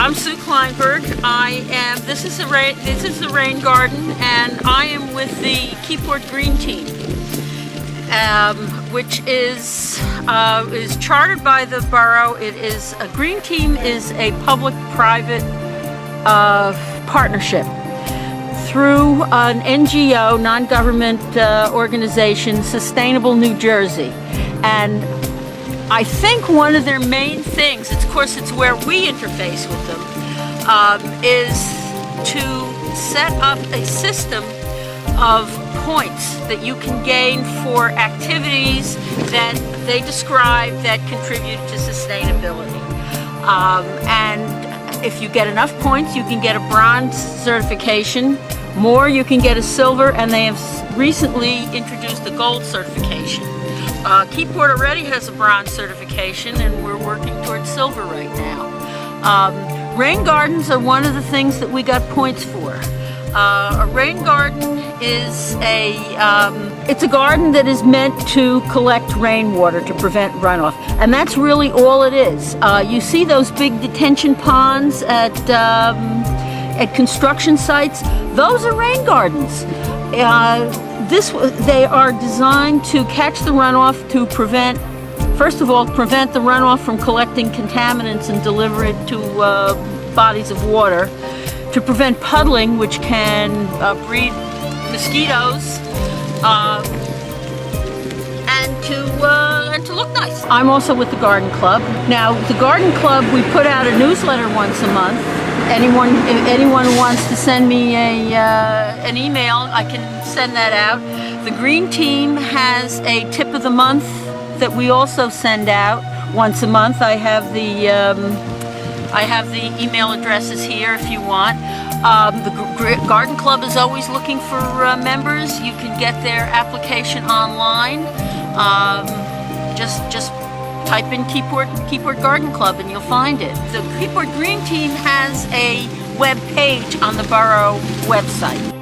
I'm Sue Kleinberg. This is the rain garden, and I am with the Keyport Green Team, which is chartered by the borough. A Green Team is a public-private partnership through an NGO, non-government organization, Sustainable New Jersey, and I think one of their main things, of course it's where we interface with them, is to set up a system of points that you can gain for activities that they describe that contribute to sustainability. And if you get enough points, you can get a bronze certification. More, you can get a silver, and they have recently introduced a gold certification. Keyport already has a bronze certification, and we're working towards silver right now. Rain gardens are one of the things that we got points for. A rain garden is it's a garden that is meant to collect rainwater to prevent runoff, and that's really all it is. You see those big detention ponds at construction sites? Those are rain gardens. They are designed to catch the runoff to prevent the runoff from collecting contaminants and deliver it to bodies of water, to prevent puddling, which can breed mosquitoes, and to look nice. I'm also with the Garden Club. Now, the Garden Club, we put out a newsletter once a month. If anyone wants to send me an email, I can send that out. The Green Team has a tip of the month that we also send out once a month. I have the email addresses here if you want. The Garden Club is always looking for members. You can get their application online. Just type in Keyport Garden Club and you'll find it. The Keyport Green Team has a web page on the borough website.